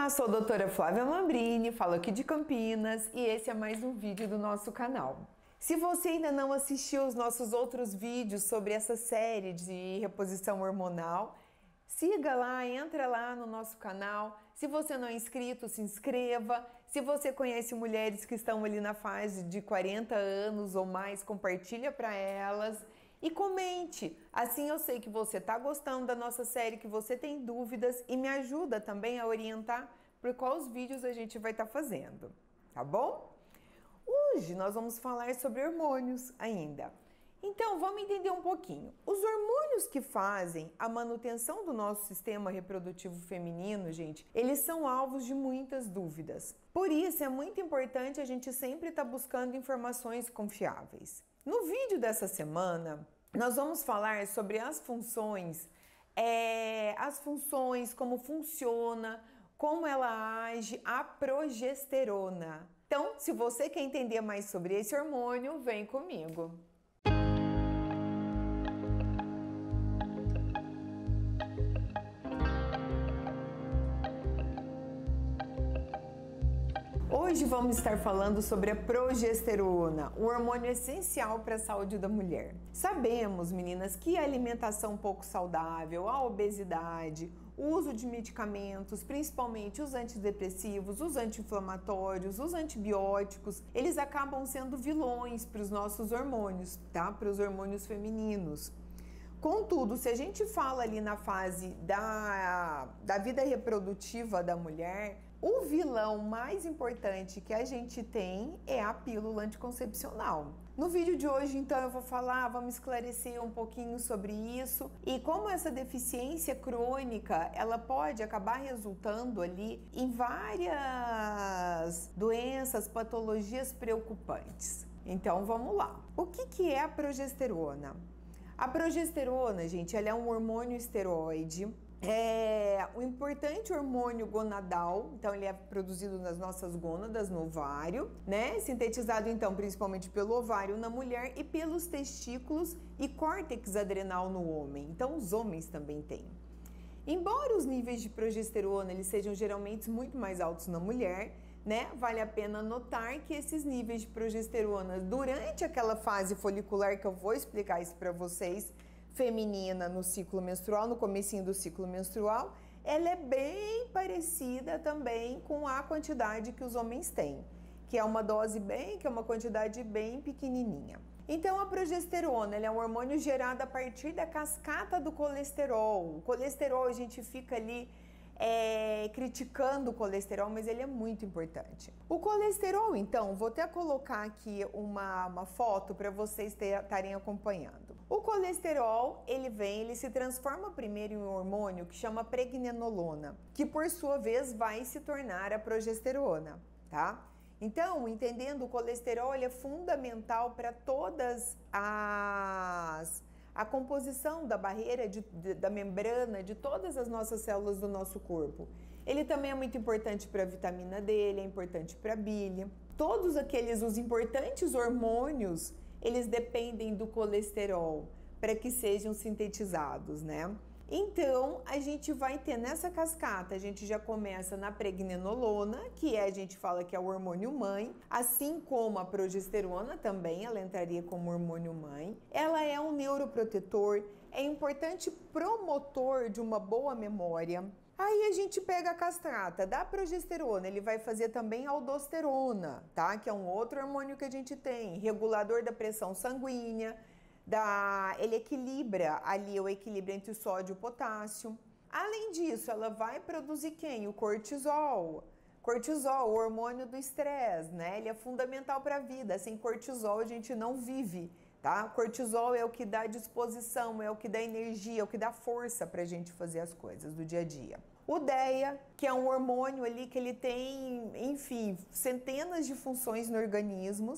Olá, sou a doutora Flávia Mambrini, falo aqui de Campinas e esse é mais um vídeo do nosso canal. Se você ainda não assistiu os nossos outros vídeos sobre essa série de reposição hormonal, siga lá, entra lá no nosso canal. Se você não é inscrito, se inscreva. Se você conhece mulheres que estão ali na fase de 40 anos ou mais, compartilha para elas. E comente, assim eu sei que você está gostando da nossa série, que você tem dúvidas e me ajuda também a orientar por quais vídeos a gente vai estar fazendo, tá bom? Hoje nós vamos falar sobre hormônios ainda. Então vamos entender um pouquinho. Os hormônios que fazem a manutenção do nosso sistema reprodutivo feminino, gente, eles são alvos de muitas dúvidas. Por isso é muito importante a gente sempre estar buscando informações confiáveis. No vídeo dessa semana, nós vamos falar sobre as funções, como funciona, como ela age a progesterona. Então, se você quer entender mais sobre esse hormônio, vem comigo. Hoje vamos estar falando sobre a progesterona, um hormônio essencial para a saúde da mulher. Sabemos, meninas, que a alimentação pouco saudável, a obesidade, o uso de medicamentos, principalmente os antidepressivos, os anti-inflamatórios, os antibióticos, eles acabam sendo vilões para os nossos hormônios, tá? Para os hormônios femininos. Contudo, se a gente fala ali na fase da vida reprodutiva da mulher, o vilão mais importante que a gente tem é a pílula anticoncepcional. No vídeo de hoje, então, eu vou vamos esclarecer um pouquinho sobre isso e como essa deficiência crônica, ela pode acabar resultando ali em várias doenças, patologias preocupantes. Então, vamos lá. O que é a progesterona? A progesterona, gente, ela é um hormônio esteroide, é um importante hormônio gonadal, então ele é produzido nas nossas gônadas, no ovário, né? Sintetizado então principalmente pelo ovário na mulher e pelos testículos e córtex adrenal no homem. Então os homens também têm. Embora os níveis de progesterona eles sejam geralmente muito mais altos na mulher, né? Vale a pena notar que esses níveis de progesterona durante aquela fase folicular que eu vou explicar isso para vocês, feminina no ciclo menstrual, no comecinho do ciclo menstrual, ela é bem parecida também com a quantidade que os homens têm, que é uma quantidade bem pequenininha. Então a progesterona, ela é um hormônio gerado a partir da cascata do colesterol. O colesterol a gente fica ali criticando o colesterol, mas ele é muito importante. O colesterol, então, vou até colocar aqui uma foto para vocês estarem acompanhando. O colesterol, ele se transforma primeiro em um hormônio que chama pregnenolona, que por sua vez vai se tornar a progesterona, tá? Então, entendendo, o colesterol ele é fundamental para todas a composição da barreira, da membrana, de todas as nossas células do nosso corpo. Ele também é muito importante para a vitamina D, ele é importante para a bile. Todos os importantes hormônios, eles dependem do colesterol para que sejam sintetizados, né? Então, a gente vai ter nessa cascata, a gente já começa na pregnenolona, que a gente fala que é o hormônio mãe, assim como a progesterona também, ela entraria como hormônio mãe. Ela é um neuroprotetor, é importante promotor de uma boa memória. Aí a gente pega a castrata da progesterona, ele vai fazer também aldosterona, tá? Que é um outro hormônio que a gente tem, regulador da pressão sanguínea, ele equilibra ali o equilíbrio entre o sódio e o potássio. Além disso, ela vai produzir quem? O cortisol. Cortisol, o hormônio do estresse, né? Ele é fundamental para a vida. Sem cortisol a gente não vive, tá? Cortisol é o que dá disposição, é o que dá energia, é o que dá força para a gente fazer as coisas do dia a dia. O DEA, que é um hormônio ali que ele tem, enfim, centenas de funções no organismo.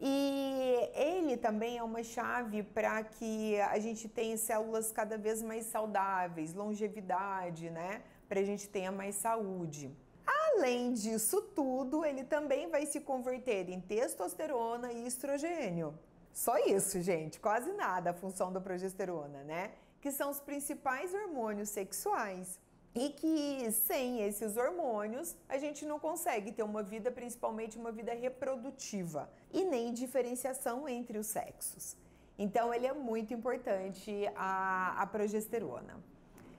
E ele também é uma chave para que a gente tenha células cada vez mais saudáveis, longevidade, né? Para a gente tenha mais saúde. Além disso tudo, ele também vai se converter em testosterona e estrogênio. Só isso, gente, quase nada a função da progesterona, né? Que são os principais hormônios sexuais. e que sem esses hormônios a gente não consegue ter uma vida, principalmente uma vida reprodutiva, e nem diferenciação entre os sexos. Então ele é muito importante a progesterona.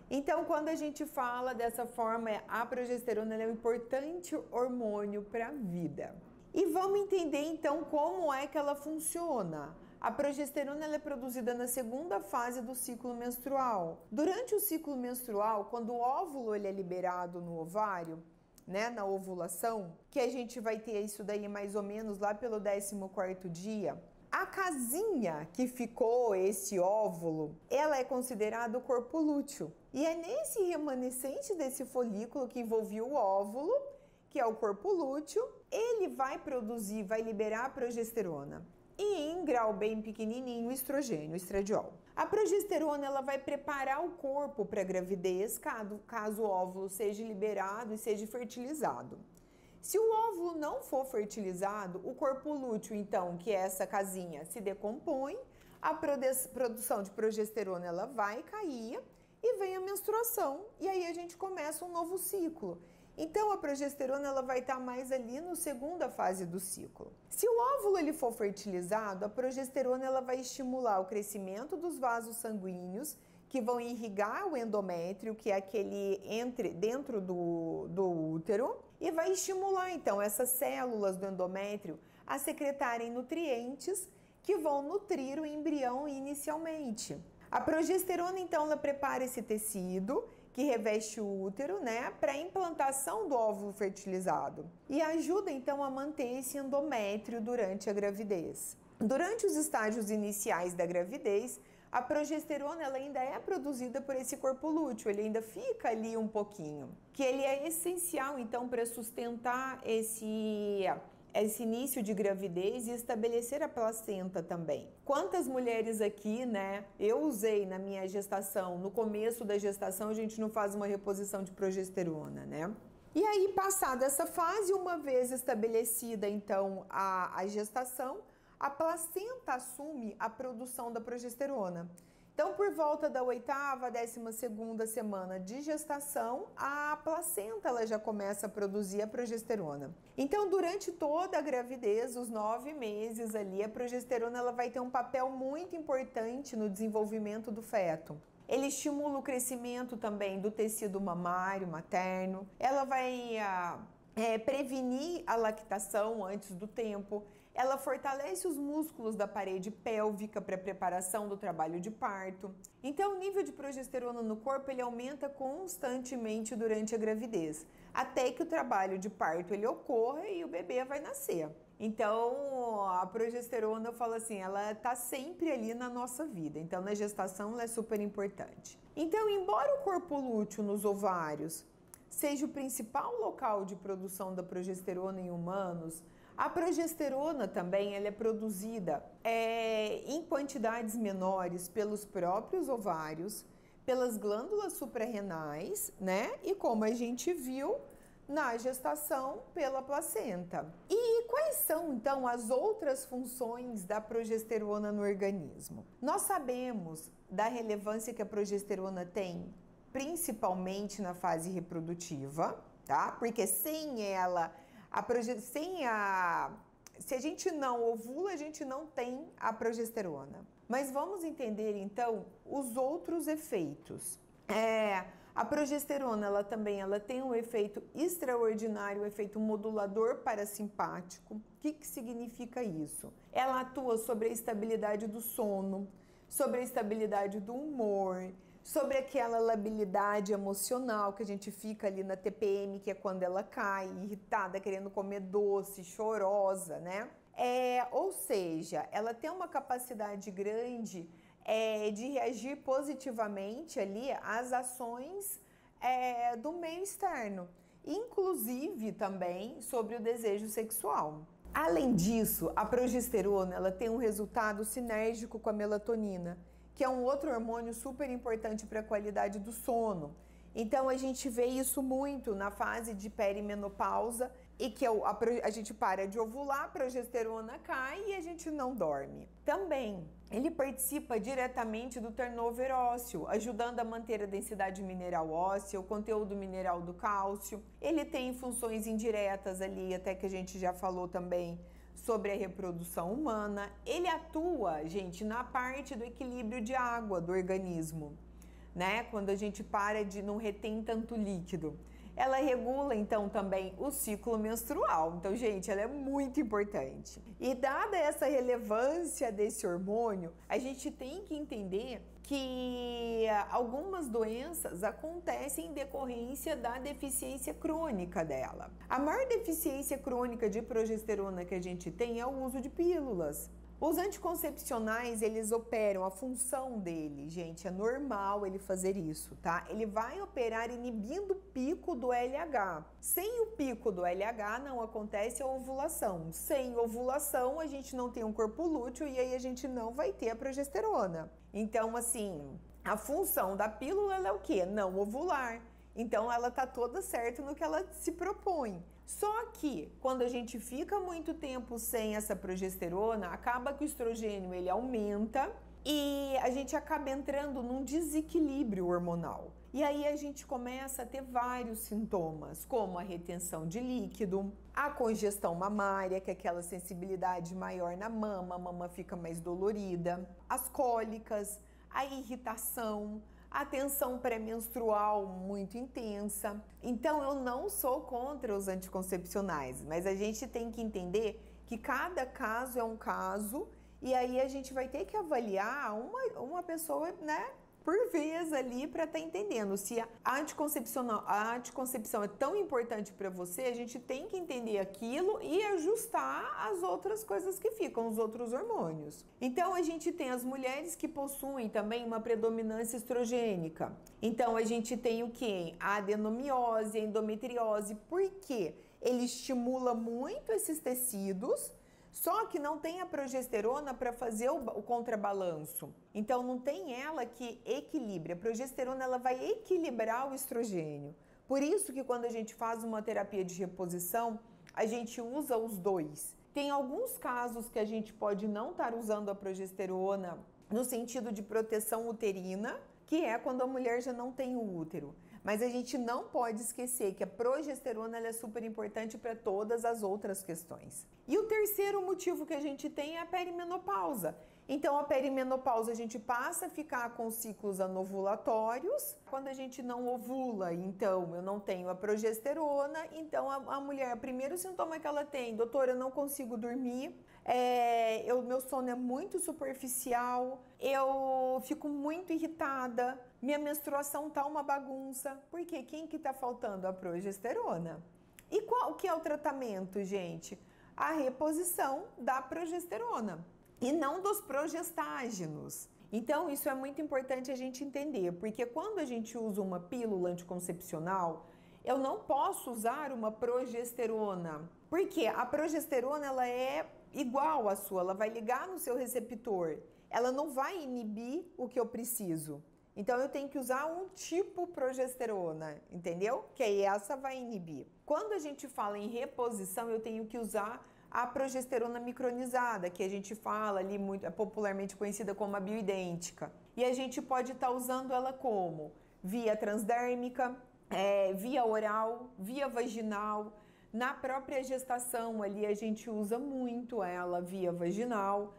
Então quando a gente fala dessa forma, a progesterona é um importante hormônio para a vida. E vamos entender então como é que ela funciona. A progesterona ela é produzida na segunda fase do ciclo menstrual. Durante o ciclo menstrual, quando o óvulo ele é liberado no ovário, né, na ovulação, que a gente vai ter isso daí mais ou menos lá pelo 14º dia, a casinha que ficou esse óvulo, ela é considerada o corpo lúteo. E é nesse remanescente desse folículo que envolvia o óvulo, que é o corpo lúteo, ele vai produzir, vai liberar a progesterona. E em grau bem pequenininho, o estrogênio, o estradiol. A progesterona ela vai preparar o corpo para a gravidez, caso o óvulo seja liberado e seja fertilizado. Se o óvulo não for fertilizado, o corpo lúteo, então, que é essa casinha, se decompõe, a produção de progesterona ela vai cair e vem a menstruação. E aí a gente começa um novo ciclo. Então a progesterona ela vai estar mais ali na segunda fase do ciclo. Se o óvulo ele for fertilizado, a progesterona ela vai estimular o crescimento dos vasos sanguíneos que vão irrigar o endométrio, que é aquele dentro do útero, e vai estimular então essas células do endométrio a secretarem nutrientes que vão nutrir o embrião inicialmente. A progesterona então ela prepara esse tecido que reveste o útero, né, para a implantação do óvulo fertilizado e ajuda então a manter esse endométrio durante a gravidez. Durante os estágios iniciais da gravidez, a progesterona ela ainda é produzida por esse corpo lúteo, ele ainda fica ali um pouquinho, que ele é essencial então para sustentar esse início de gravidez e estabelecer a placenta também. Quantas mulheres aqui, né, eu usei na minha gestação, no começo da gestação a gente não faz uma reposição de progesterona, né? E aí, passada essa fase, uma vez estabelecida então a gestação, a placenta assume a produção da progesterona. Então, por volta da 8ª, 12ª semana de gestação, a placenta ela já começa a produzir a progesterona. Então, durante toda a gravidez, os 9 meses ali, a progesterona ela vai ter um papel muito importante no desenvolvimento do feto. Ele estimula o crescimento também do tecido mamário, materno. Ela vai prevenir a lactação antes do tempo. Ela fortalece os músculos da parede pélvica para a preparação do trabalho de parto. Então, o nível de progesterona no corpo ele aumenta constantemente durante a gravidez, até que o trabalho de parto ele ocorra e o bebê vai nascer. Então, a progesterona, eu falo assim, ela está sempre ali na nossa vida. Então, na gestação, ela é super importante. Então, embora o corpo lúteo nos ovários seja o principal local de produção da progesterona em humanos, a progesterona também ela é produzida em quantidades menores pelos próprios ovários, pelas glândulas suprarrenais, né? E como a gente viu na gestação, pela placenta. E quais são então as outras funções da progesterona no organismo? Nós sabemos da relevância que a progesterona tem, principalmente na fase reprodutiva, tá? Porque sem ela se a gente não ovula, a gente não tem a progesterona. Mas vamos entender então os outros efeitos. A progesterona ela também tem um efeito extraordinário, um efeito modulador parasimpático. O que significa isso? Ela atua sobre a estabilidade do sono, sobre a estabilidade do humor, sobre aquela labilidade emocional que a gente fica ali na TPM, que é quando ela cai, irritada, querendo comer doce, chorosa, né? Ou seja, ela tem uma capacidade grande de reagir positivamente ali às ações do meio externo, inclusive também sobre o desejo sexual. Além disso, a progesterona ela tem um resultado sinérgico com a melatonina, que é um outro hormônio super importante para a qualidade do sono. Então a gente vê isso muito na fase de perimenopausa e que a gente para de ovular, a progesterona cai e a gente não dorme. Também, ele participa diretamente do turnover ósseo, ajudando a manter a densidade mineral óssea, o conteúdo mineral do cálcio. Ele tem funções indiretas ali, até que a gente já falou também sobre a reprodução humana. Ele atua, gente, na parte do equilíbrio de água do organismo, né? Quando a gente para de não retém tanto líquido. Ela regula, então, também o ciclo menstrual. Então, gente, ela é muito importante. E dada essa relevância desse hormônio, a gente tem que entender que algumas doenças acontecem em decorrência da deficiência crônica dela. A maior deficiência crônica de progesterona que a gente tem é o uso de pílulas. Os anticoncepcionais, eles operam, a função dele, gente, é normal ele fazer isso, tá? Ele vai operar inibindo o pico do LH. Sem o pico do LH não acontece a ovulação. Sem ovulação a gente não tem um corpo lúteo e aí a gente não vai ter a progesterona. Então, assim, a função da pílula ela é o quê? Não ovular. Então ela tá toda certa no que ela se propõe. Só que quando a gente fica muito tempo sem essa progesterona, acaba que o estrogênio ele aumenta e a gente acaba entrando num desequilíbrio hormonal. E aí a gente começa a ter vários sintomas, como a retenção de líquido, a congestão mamária, que é aquela sensibilidade maior na mama, a mama fica mais dolorida, as cólicas, a irritação, a tensão pré-menstrual muito intensa. Então eu não sou contra os anticoncepcionais, mas a gente tem que entender que cada caso é um caso e aí a gente vai ter que avaliar uma pessoa, né, por vez ali para estar entendendo se a anticoncepção é tão importante para você, a gente tem que entender aquilo e ajustar as outras coisas que ficam, os outros hormônios. Então a gente tem as mulheres que possuem também uma predominância estrogênica. Então a gente tem o que? A adenomiose, a endometriose, porque ele estimula muito esses tecidos. Só que não tem a progesterona para fazer o contrabalanço. Então não tem ela que equilibre. A progesterona ela vai equilibrar o estrogênio. Por isso que quando a gente faz uma terapia de reposição, a gente usa os dois. Tem alguns casos que a gente pode não estar usando a progesterona no sentido de proteção uterina, que é quando a mulher já não tem o útero. Mas a gente não pode esquecer que a progesterona ela é super importante para todas as outras questões. E o terceiro motivo que a gente tem é a perimenopausa. Então, a perimenopausa a gente passa a ficar com ciclos anovulatórios. Quando a gente não ovula, então eu não tenho a progesterona, então a mulher, o primeiro sintoma que ela tem, doutora, eu não consigo dormir, meu sono é muito superficial, eu fico muito irritada, minha menstruação tá uma bagunça. Por quê? Quem que tá faltando? A progesterona. E qual que é o tratamento, gente? A reposição da progesterona e não dos progestágenos. Então, isso é muito importante a gente entender, porque quando a gente usa uma pílula anticoncepcional, eu não posso usar uma progesterona, porque a progesterona ela é igual à sua, ela vai ligar no seu receptor, ela não vai inibir o que eu preciso. Então eu tenho que usar um tipo progesterona, entendeu? Que aí essa vai inibir. Quando a gente fala em reposição, eu tenho que usar a progesterona micronizada, que a gente fala ali muito, é popularmente conhecida como a bioidêntica. E a gente pode estar usando ela como? Via transdérmica, via oral, via vaginal. Na própria gestação ali a gente usa muito ela via vaginal,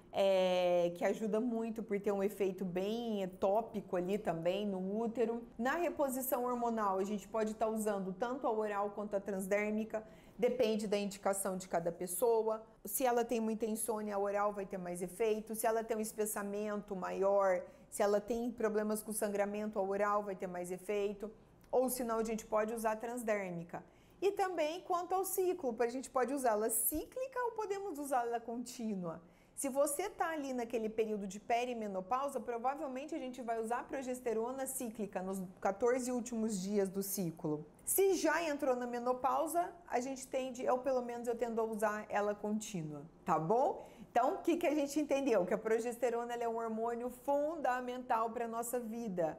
que ajuda muito por ter um efeito bem tópico ali também no útero. Na reposição hormonal a gente pode estar usando tanto a oral quanto a transdérmica, depende da indicação de cada pessoa. Se ela tem muita insônia, a oral vai ter mais efeito. Se ela tem um espessamento maior, se ela tem problemas com sangramento, a oral vai ter mais efeito. Ou senão a gente pode usar a transdérmica. E também quanto ao ciclo, a gente pode usá-la cíclica ou podemos usá-la contínua. Se você está ali naquele período de perimenopausa, provavelmente a gente vai usar a progesterona cíclica nos 14 últimos dias do ciclo. Se já entrou na menopausa, a gente tende, pelo menos eu tendo a usar ela contínua, tá bom? Então, o que a gente entendeu? Que a progesterona ela é um hormônio fundamental para a nossa vida.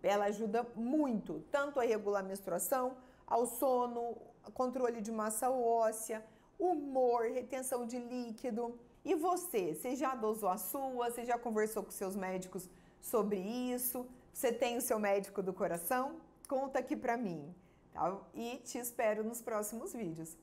Ela ajuda muito, tanto a regular a menstruação, ao sono, controle de massa óssea, humor, retenção de líquido. E você já dosou a sua? Você já conversou com seus médicos sobre isso? Você tem o seu médico do coração? Conta aqui pra mim, tá? E te espero nos próximos vídeos.